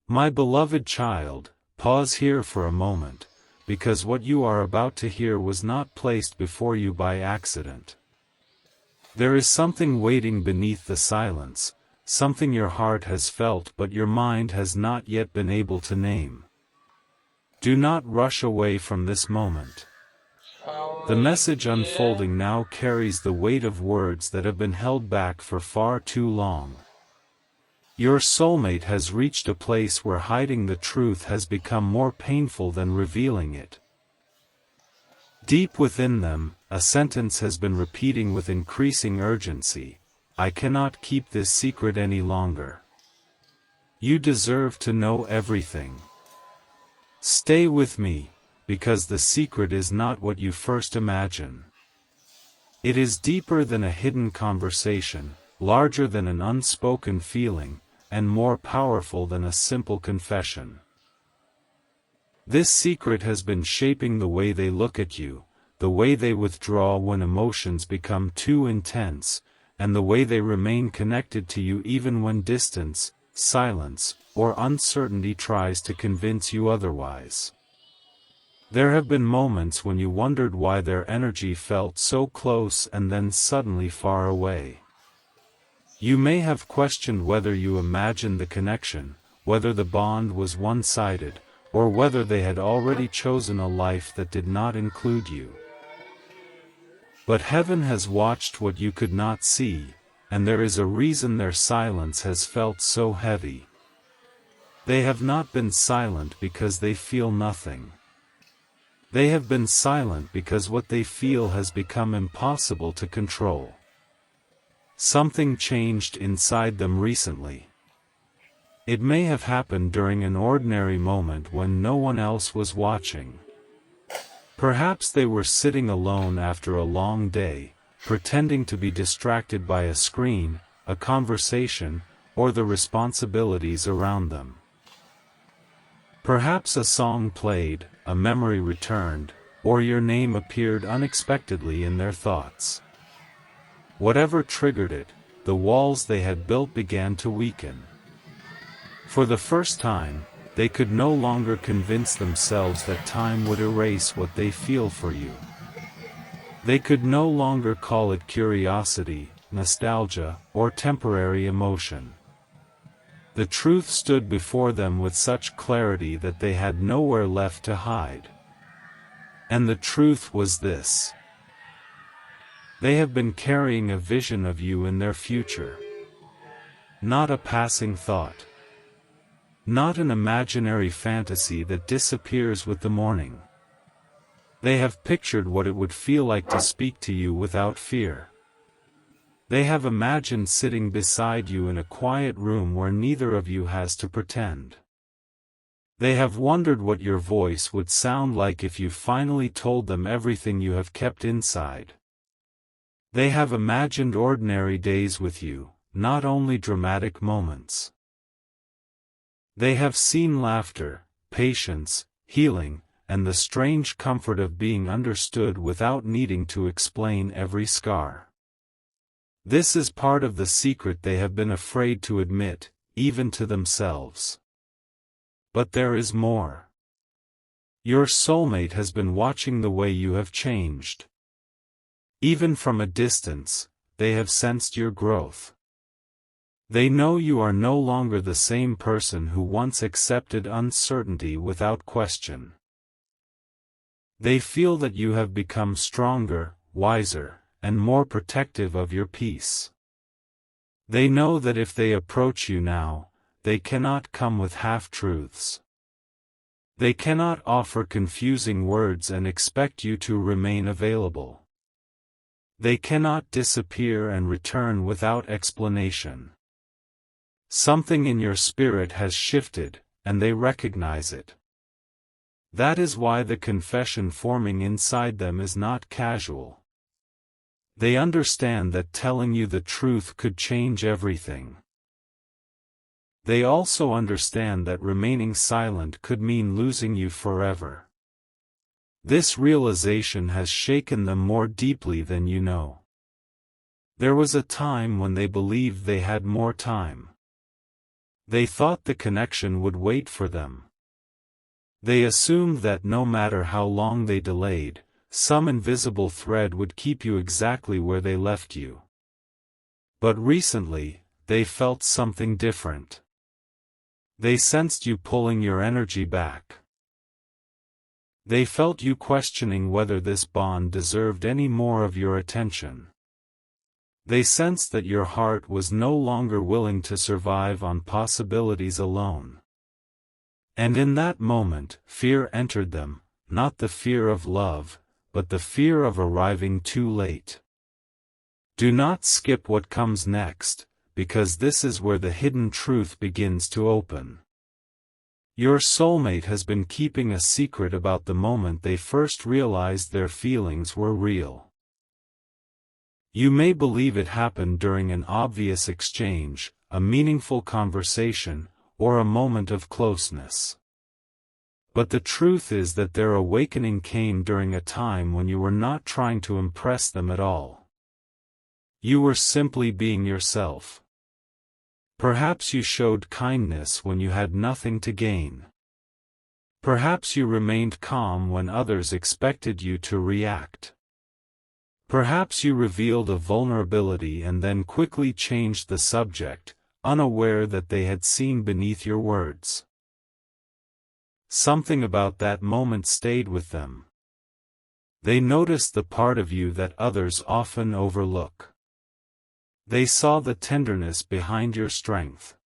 My beloved child, pause here for a moment, because what you are about to hear was not placed before you by accident. There is something waiting beneath the silence, something your heart has felt but your mind has not yet been able to name. Do not rush away from this moment. The message unfolding now carries the weight of words that have been held back for far too long. Your soulmate has reached a place where hiding the truth has become more painful than revealing it. Deep within them, a sentence has been repeating with increasing urgency: I cannot keep this secret any longer. You deserve to know everything. Stay with me, because the secret is not what you first imagine. It is deeper than a hidden conversation, larger than an unspoken feeling, and more powerful than a simple confession. This secret has been shaping the way they look at you, the way they withdraw when emotions become too intense, and the way they remain connected to you even when distance, silence, or uncertainty tries to convince you otherwise. There have been moments when you wondered why their energy felt so close and then suddenly far away. You may have questioned whether you imagined the connection, whether the bond was one-sided, or whether they had already chosen a life that did not include you. But heaven has watched what you could not see, and there is a reason their silence has felt so heavy. They have not been silent because they feel nothing. They have been silent because what they feel has become impossible to control. Something changed inside them recently. It may have happened during an ordinary moment when no one else was watching. Perhaps they were sitting alone after a long day, pretending to be distracted by a screen, a conversation, or the responsibilities around them. Perhaps a song played, a memory returned, or your name appeared unexpectedly in their thoughts. Whatever triggered it, the walls they had built began to weaken. For the first time, they could no longer convince themselves that time would erase what they feel for you. They could no longer call it curiosity, nostalgia, or temporary emotion. The truth stood before them with such clarity that they had nowhere left to hide. And the truth was this: they have been carrying a vision of you in their future. Not a passing thought. Not an imaginary fantasy that disappears with the morning. They have pictured what it would feel like to speak to you without fear. They have imagined sitting beside you in a quiet room where neither of you has to pretend. They have wondered what your voice would sound like if you finally told them everything you have kept inside. They have imagined ordinary days with you, not only dramatic moments. They have seen laughter, patience, healing, and the strange comfort of being understood without needing to explain every scar. This is part of the secret they have been afraid to admit, even to themselves. But there is more. Your soulmate has been watching the way you have changed. Even from a distance, they have sensed your growth. They know you are no longer the same person who once accepted uncertainty without question. They feel that you have become stronger, wiser, and more protective of your peace. They know that if they approach you now, they cannot come with half-truths. They cannot offer confusing words and expect you to remain available. They cannot disappear and return without explanation. Something in your spirit has shifted, and they recognize it. That is why the confession forming inside them is not casual. They understand that telling you the truth could change everything. They also understand that remaining silent could mean losing you forever. This realization has shaken them more deeply than you know. There was a time when they believed they had more time. They thought the connection would wait for them. They assumed that no matter how long they delayed, some invisible thread would keep you exactly where they left you. But recently, they felt something different. They sensed you pulling your energy back. They felt you questioning whether this bond deserved any more of your attention. They sensed that your heart was no longer willing to survive on possibilities alone. And in that moment, fear entered them, not the fear of love, but the fear of arriving too late. Do not skip what comes next, because this is where the hidden truth begins to open. Your soulmate has been keeping a secret about the moment they first realized their feelings were real. You may believe it happened during an obvious exchange, a meaningful conversation, or a moment of closeness. But the truth is that their awakening came during a time when you were not trying to impress them at all. You were simply being yourself. Perhaps you showed kindness when you had nothing to gain. Perhaps you remained calm when others expected you to react. Perhaps you revealed a vulnerability and then quickly changed the subject, unaware that they had seen beneath your words. Something about that moment stayed with them. They noticed the part of you that others often overlook. They saw the tenderness behind your strength.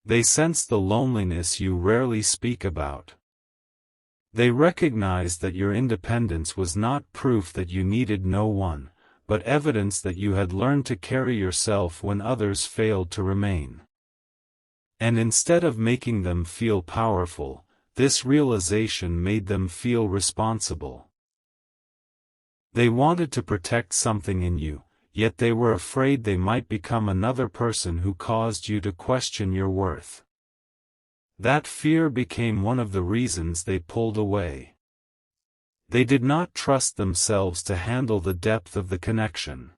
They sensed the loneliness you rarely speak about. They recognized that your independence was not proof that you needed no one, but evidence that you had learned to carry yourself when others failed to remain. And instead of making them feel powerful, this realization made them feel responsible. They wanted to protect something in you, yet they were afraid they might become another person who caused you to question your worth. That fear became one of the reasons they pulled away. They did not trust themselves to handle the depth of the connection.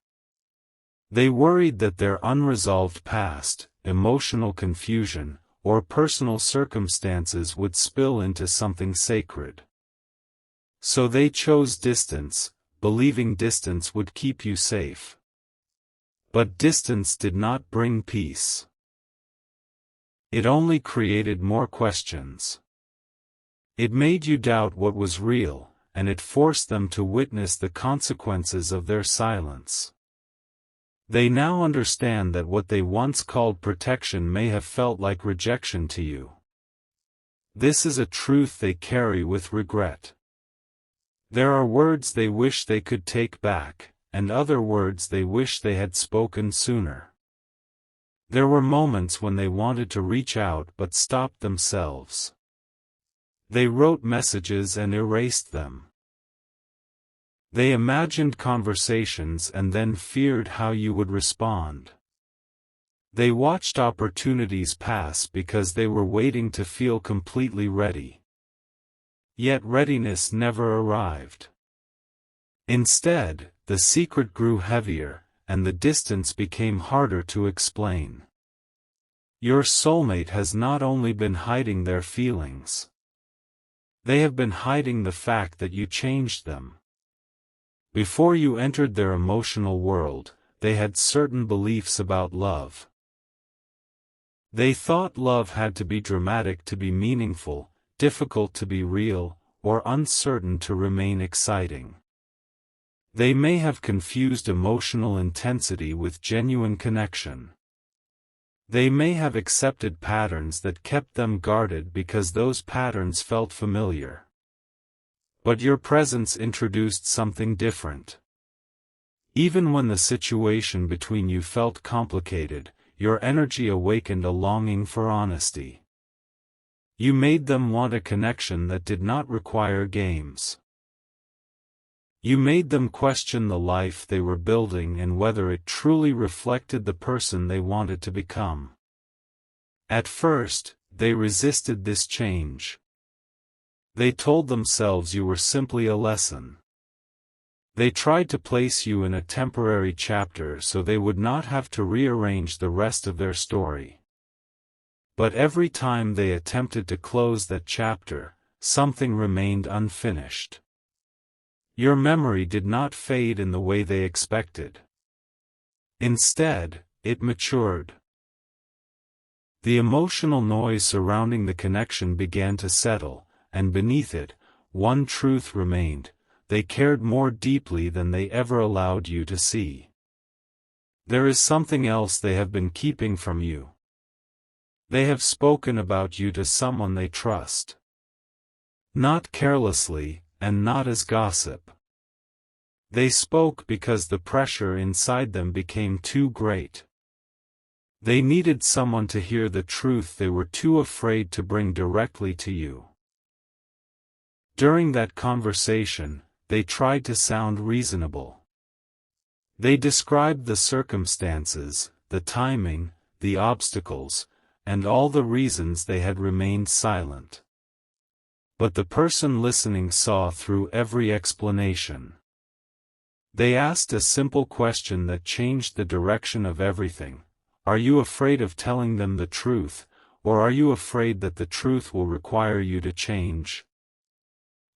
They worried that their unresolved past, emotional confusion, or personal circumstances would spill into something sacred. So they chose distance, believing distance would keep you safe. But distance did not bring peace. It only created more questions. It made you doubt what was real, and it forced them to witness the consequences of their silence. They now understand that what they once called protection may have felt like rejection to you. This is a truth they carry with regret. There are words they wish they could take back, and other words they wish they had spoken sooner. There were moments when they wanted to reach out but stopped themselves. They wrote messages and erased them. They imagined conversations and then feared how you would respond. They watched opportunities pass because they were waiting to feel completely ready. Yet readiness never arrived. Instead, the secret grew heavier, and the distance became harder to explain. Your soulmate has not only been hiding their feelings. They have been hiding the fact that you changed them. Before you entered their emotional world, they had certain beliefs about love. They thought love had to be dramatic to be meaningful, difficult to be real, or uncertain to remain exciting. They may have confused emotional intensity with genuine connection. They may have accepted patterns that kept them guarded because those patterns felt familiar. But your presence introduced something different. Even when the situation between you felt complicated, your energy awakened a longing for honesty. You made them want a connection that did not require games. You made them question the life they were building and whether it truly reflected the person they wanted to become. At first, they resisted this change. They told themselves you were simply a lesson. They tried to place you in a temporary chapter so they would not have to rearrange the rest of their story. But every time they attempted to close that chapter, something remained unfinished. Your memory did not fade in the way they expected. Instead, it matured. The emotional noise surrounding the connection began to settle, and beneath it, one truth remained: they cared more deeply than they ever allowed you to see. There is something else they have been keeping from you. They have spoken about you to someone they trust. Not carelessly, and not as gossip. They spoke because the pressure inside them became too great. They needed someone to hear the truth they were too afraid to bring directly to you. During that conversation, they tried to sound reasonable. They described the circumstances, the timing, the obstacles, and all the reasons they had remained silent. But the person listening saw through every explanation. They asked a simple question that changed the direction of everything: are you afraid of telling them the truth, or are you afraid that the truth will require you to change?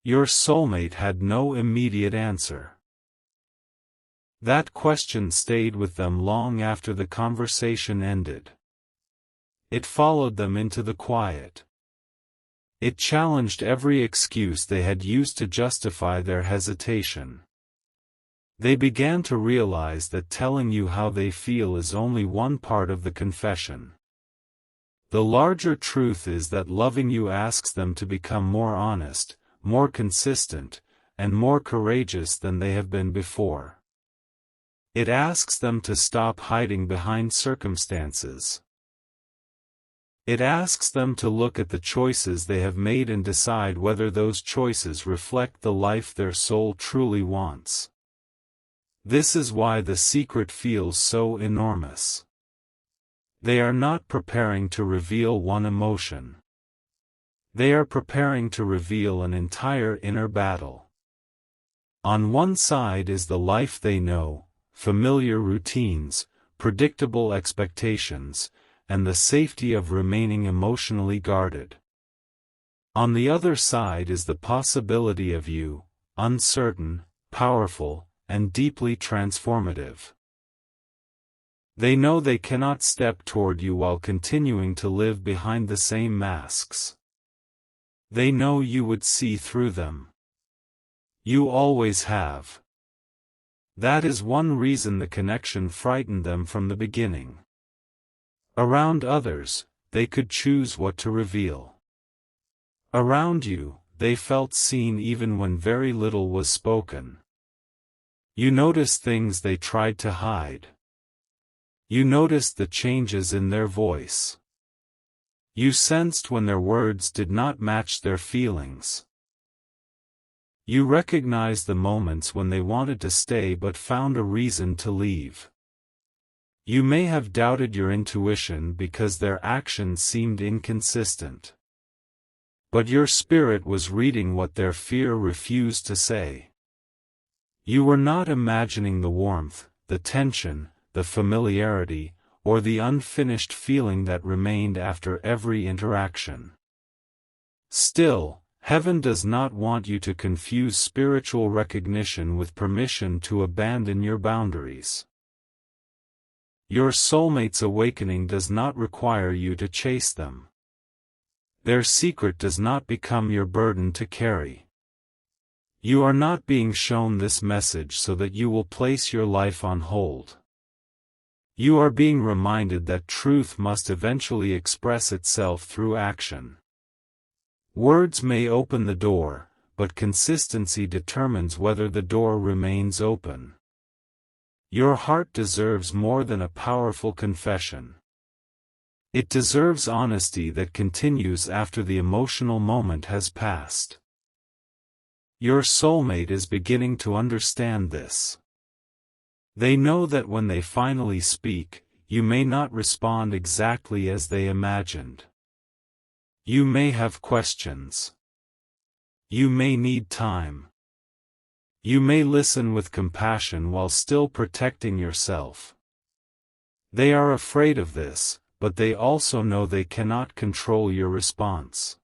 Your soulmate had no immediate answer. That question stayed with them long after the conversation ended. It followed them into the quiet. It challenged every excuse they had used to justify their hesitation. They began to realize that telling you how they feel is only one part of the confession. The larger truth is that loving you asks them to become more honest, more consistent, and more courageous than they have been before. It asks them to stop hiding behind circumstances. It asks them to look at the choices they have made and decide whether those choices reflect the life their soul truly wants. This is why the secret feels so enormous. They are not preparing to reveal one emotion. They are preparing to reveal an entire inner battle. On one side is the life they know, familiar routines, predictable expectations, and the safety of remaining emotionally guarded. On the other side is the possibility of you, uncertain, powerful, and deeply transformative. They know they cannot step toward you while continuing to live behind the same masks. They know you would see through them. You always have. That is one reason the connection frightened them from the beginning. Around others, they could choose what to reveal. Around you, they felt seen even when very little was spoken. You noticed things they tried to hide. You noticed the changes in their voice. You sensed when their words did not match their feelings. You recognized the moments when they wanted to stay but found a reason to leave. You may have doubted your intuition because their actions seemed inconsistent. But your spirit was reading what their fear refused to say. You were not imagining the warmth, the tension, the familiarity, or the unfinished feeling that remained after every interaction. Still, heaven does not want you to confuse spiritual recognition with permission to abandon your boundaries. Your soulmate's awakening does not require you to chase them. Their secret does not become your burden to carry. You are not being shown this message so that you will place your life on hold. You are being reminded that truth must eventually express itself through action. Words may open the door, but consistency determines whether the door remains open. Your heart deserves more than a powerful confession. It deserves honesty that continues after the emotional moment has passed. Your soulmate is beginning to understand this. They know that when they finally speak, you may not respond exactly as they imagined. You may have questions. You may need time. You may listen with compassion while still protecting yourself. They are afraid of this, but they also know they cannot control your response.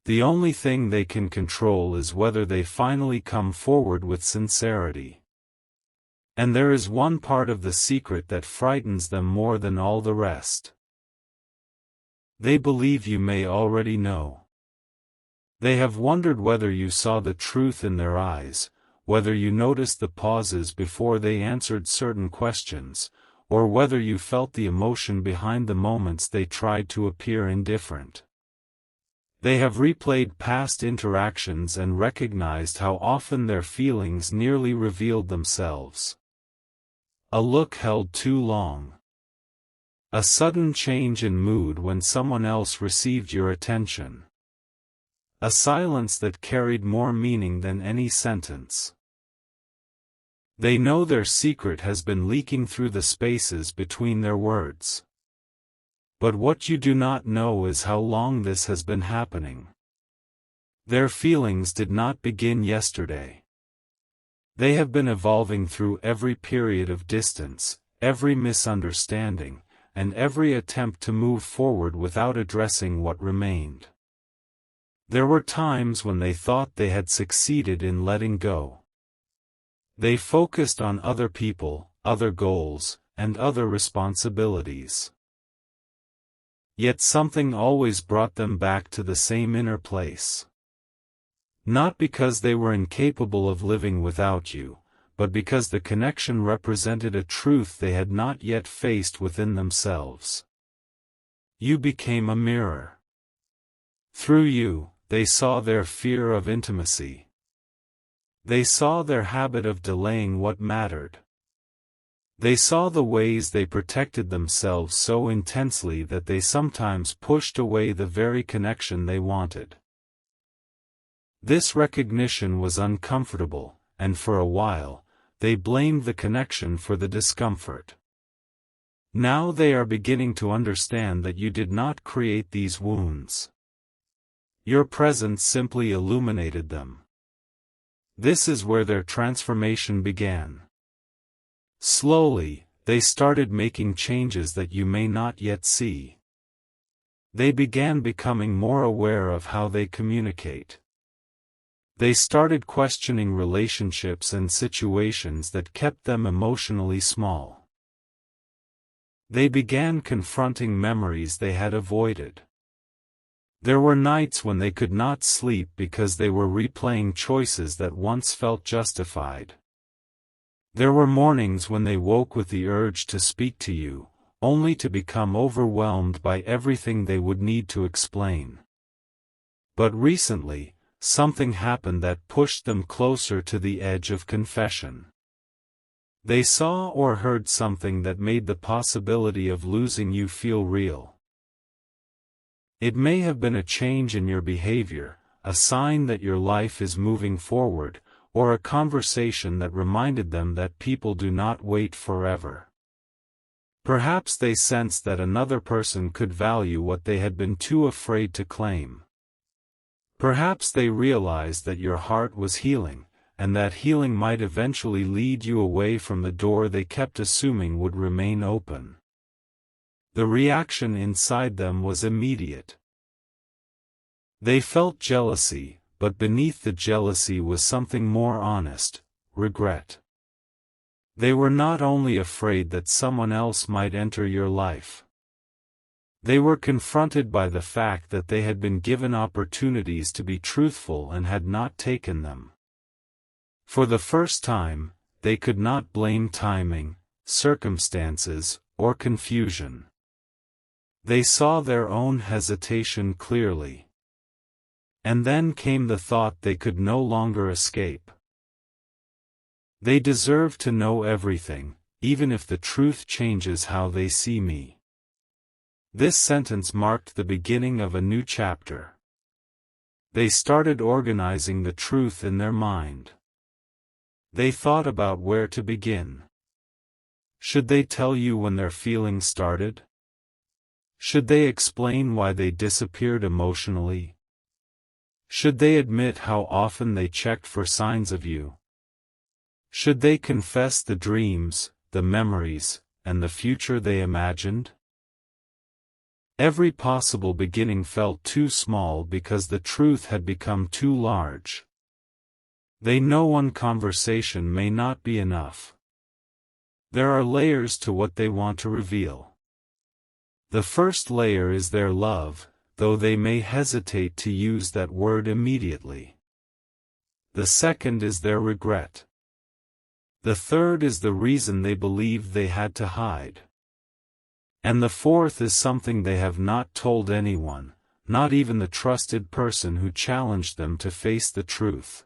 The only thing they can control is whether they finally come forward with sincerity. And there is one part of the secret that frightens them more than all the rest. They believe you may already know. They have wondered whether you saw the truth in their eyes, whether you noticed the pauses before they answered certain questions, or whether you felt the emotion behind the moments they tried to appear indifferent. They have replayed past interactions and recognized how often their feelings nearly revealed themselves. A look held too long. A sudden change in mood when someone else received your attention. A silence that carried more meaning than any sentence. They know their secret has been leaking through the spaces between their words. But what you do not know is how long this has been happening. Their feelings did not begin yesterday. They have been evolving through every period of distance, every misunderstanding, and every attempt to move forward without addressing what remained. There were times when they thought they had succeeded in letting go. They focused on other people, other goals, and other responsibilities. Yet something always brought them back to the same inner place. Not because they were incapable of living without you, but because the connection represented a truth they had not yet faced within themselves. You became a mirror. Through you, they saw their fear of intimacy. They saw their habit of delaying what mattered. They saw the ways they protected themselves so intensely that they sometimes pushed away the very connection they wanted. This recognition was uncomfortable, and for a while, they blamed the connection for the discomfort. Now they are beginning to understand that you did not create these wounds. Your presence simply illuminated them. This is where their transformation began. Slowly, they started making changes that you may not yet see. They began becoming more aware of how they communicate. They started questioning relationships and situations that kept them emotionally small. They began confronting memories they had avoided. There were nights when they could not sleep because they were replaying choices that once felt justified. There were mornings when they woke with the urge to speak to you, only to become overwhelmed by everything they would need to explain. But recently, something happened that pushed them closer to the edge of confession. They saw or heard something that made the possibility of losing you feel real. It may have been a change in your behavior, a sign that your life is moving forward, or a conversation that reminded them that people do not wait forever. Perhaps they sensed that another person could value what they had been too afraid to claim. Perhaps they realized that your heart was healing, and that healing might eventually lead you away from the door they kept assuming would remain open. The reaction inside them was immediate. They felt jealousy, but beneath the jealousy was something more honest: regret. They were not only afraid that someone else might enter your life. They were confronted by the fact that they had been given opportunities to be truthful and had not taken them. For the first time, they could not blame timing, circumstances, or confusion. They saw their own hesitation clearly. And then came the thought they could no longer escape. They deserve to know everything, even if the truth changes how they see me. This sentence marked the beginning of a new chapter. They started organizing the truth in their mind. They thought about where to begin. Should they tell you when their feelings started? Should they explain why they disappeared emotionally? Should they admit how often they checked for signs of you? Should they confess the dreams, the memories, and the future they imagined? Every possible beginning felt too small because the truth had become too large. They know one conversation may not be enough. There are layers to what they want to reveal. The first layer is their love, though they may hesitate to use that word immediately. The second is their regret. The third is the reason they believed they had to hide. And the fourth is something they have not told anyone, not even the trusted person who challenged them to face the truth.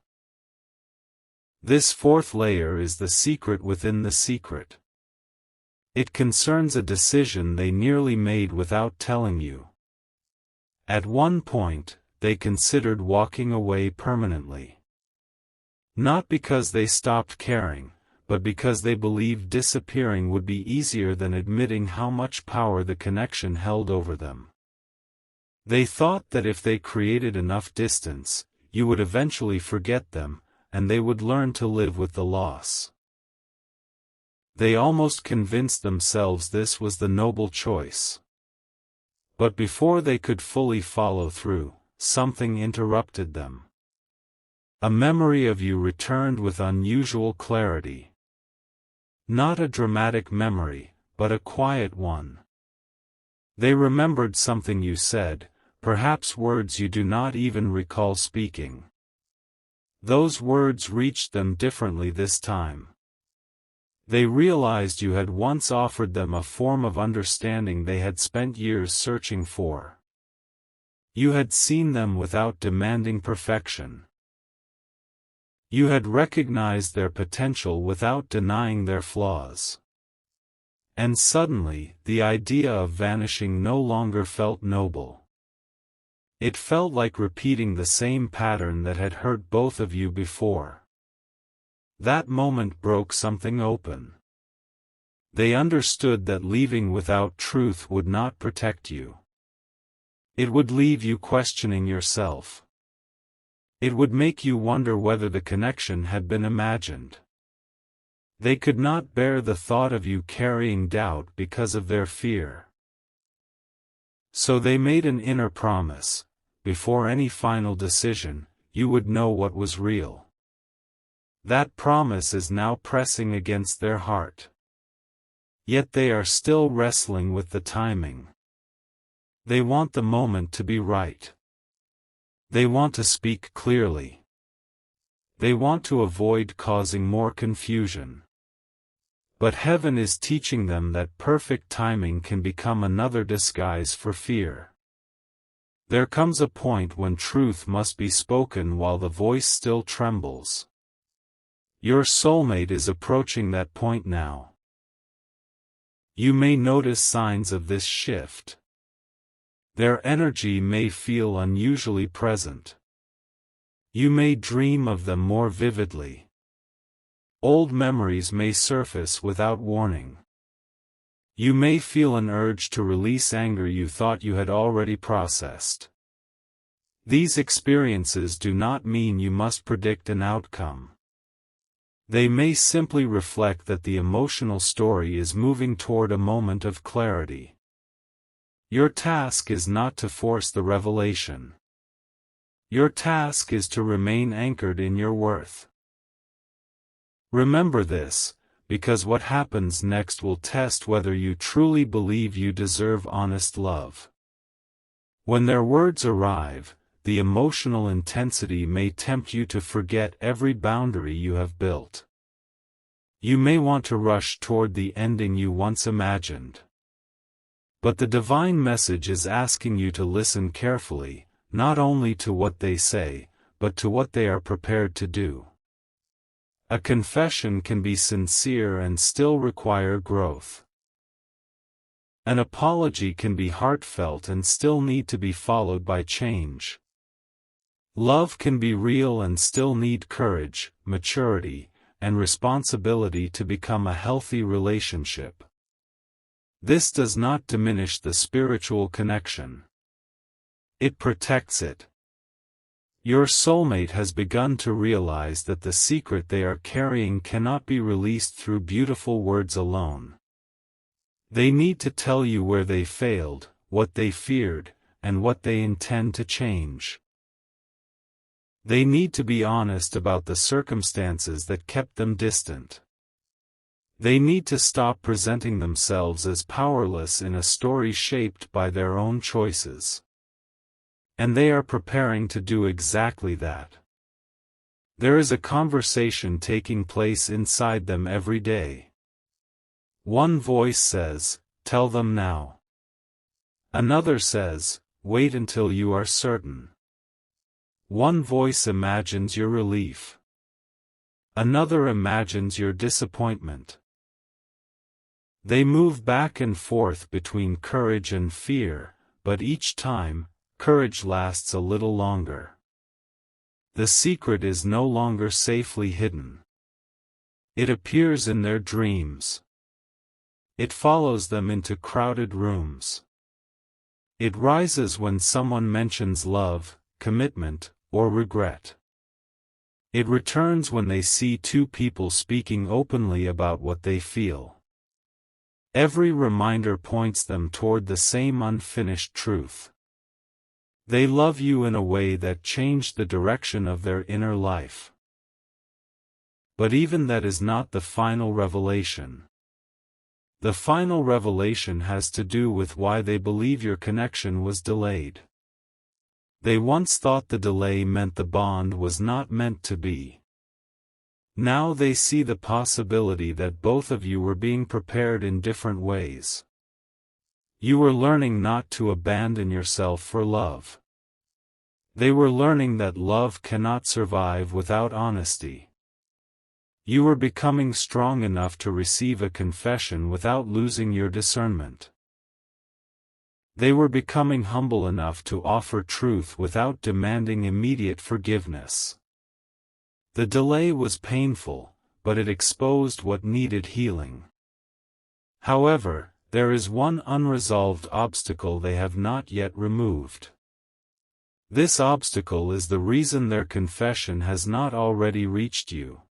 This fourth layer is the secret within the secret. It concerns a decision they nearly made without telling you. At one point, they considered walking away permanently. Not because they stopped caring, but because they believed disappearing would be easier than admitting how much power the connection held over them. They thought that if they created enough distance, you would eventually forget them, and they would learn to live with the loss. They almost convinced themselves this was the noble choice. But before they could fully follow through, something interrupted them. A memory of you returned with unusual clarity. Not a dramatic memory, but a quiet one. They remembered something you said, perhaps words you do not even recall speaking. Those words reached them differently this time. They realized you had once offered them a form of understanding they had spent years searching for. You had seen them without demanding perfection. You had recognized their potential without denying their flaws. And suddenly, the idea of vanishing no longer felt noble. It felt like repeating the same pattern that had hurt both of you before. That moment broke something open. They understood that leaving without truth would not protect you. It would leave you questioning yourself. It would make you wonder whether the connection had been imagined. They could not bear the thought of you carrying doubt because of their fear. So they made an inner promise: before any final decision, you would know what was real. That promise is now pressing against their heart. Yet they are still wrestling with the timing. They want the moment to be right. They want to speak clearly. They want to avoid causing more confusion. But heaven is teaching them that perfect timing can become another disguise for fear. There comes a point when truth must be spoken while the voice still trembles. Your soulmate is approaching that point now. You may notice signs of this shift. Their energy may feel unusually present. You may dream of them more vividly. Old memories may surface without warning. You may feel an urge to release anger you thought you had already processed. These experiences do not mean you must predict an outcome. They may simply reflect that the emotional story is moving toward a moment of clarity. Your task is not to force the revelation. Your task is to remain anchored in your worth. Remember this, because what happens next will test whether you truly believe you deserve honest love. When their words arrive, the emotional intensity may tempt you to forget every boundary you have built. You may want to rush toward the ending you once imagined. But the divine message is asking you to listen carefully, not only to what they say, but to what they are prepared to do. A confession can be sincere and still require growth. An apology can be heartfelt and still need to be followed by change. Love can be real and still need courage, maturity, and responsibility to become a healthy relationship. This does not diminish the spiritual connection. It protects it. Your soulmate has begun to realize that the secret they are carrying cannot be released through beautiful words alone. They need to tell you where they failed, what they feared, and what they intend to change. They need to be honest about the circumstances that kept them distant. They need to stop presenting themselves as powerless in a story shaped by their own choices. And they are preparing to do exactly that. There is a conversation taking place inside them every day. One voice says, "Tell them now." Another says, "Wait until you are certain." One voice imagines your relief. Another imagines your disappointment. They move back and forth between courage and fear, but each time, courage lasts a little longer. The secret is no longer safely hidden. It appears in their dreams. It follows them into crowded rooms. It rises when someone mentions love, commitment, or regret. It returns when they see two people speaking openly about what they feel. Every reminder points them toward the same unfinished truth. They love you in a way that changed the direction of their inner life. But even that is not the final revelation. The final revelation has to do with why they believe your connection was delayed. They once thought the delay meant the bond was not meant to be. Now they see the possibility that both of you were being prepared in different ways. You were learning not to abandon yourself for love. They were learning that love cannot survive without honesty. You were becoming strong enough to receive a confession without losing your discernment. They were becoming humble enough to offer truth without demanding immediate forgiveness. The delay was painful, but it exposed what needed healing. However, there is one unresolved obstacle they have not yet removed. This obstacle is the reason their confession has not already reached you.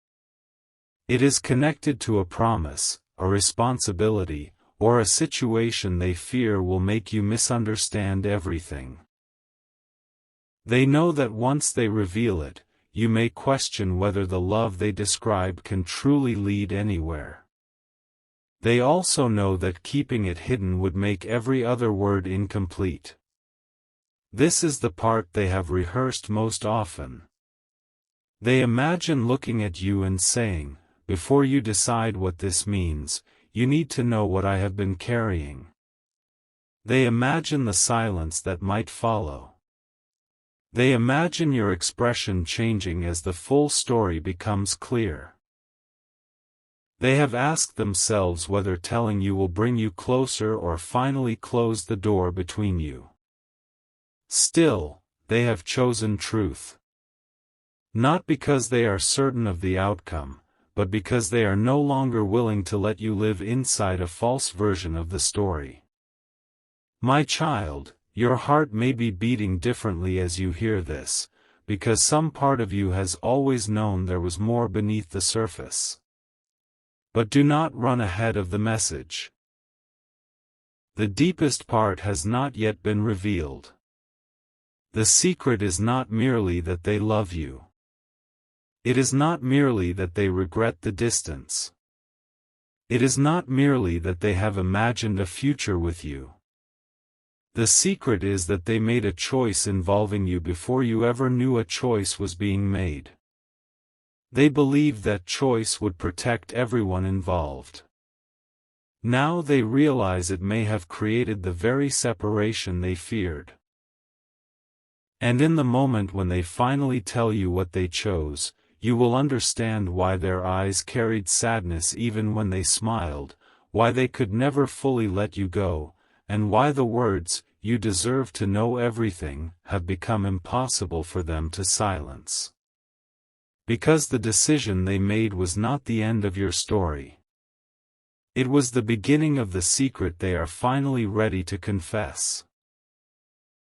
It is connected to a promise, a responsibility, or a situation they fear will make you misunderstand everything. They know that once they reveal it, you may question whether the love they describe can truly lead anywhere. They also know that keeping it hidden would make every other word incomplete. This is the part they have rehearsed most often. They imagine looking at you and saying, "Before you decide what this means, you need to know what I have been carrying." They imagine the silence that might follow. They imagine your expression changing as the full story becomes clear. They have asked themselves whether telling you will bring you closer or finally close the door between you. Still, they have chosen truth. Not because they are certain of the outcome, but because they are no longer willing to let you live inside a false version of the story. My child, your heart may be beating differently as you hear this, because some part of you has always known there was more beneath the surface. But do not run ahead of the message. The deepest part has not yet been revealed. The secret is not merely that they love you. It is not merely that they regret the distance. It is not merely that they have imagined a future with you. The secret is that they made a choice involving you before you ever knew a choice was being made. They believed that choice would protect everyone involved. Now they realize it may have created the very separation they feared. And in the moment when they finally tell you what they chose, you will understand why their eyes carried sadness even when they smiled, why they could never fully let you go, and why the words, "You deserve to know everything," have become impossible for them to silence. Because the decision they made was not the end of your story. It was the beginning of the secret they are finally ready to confess.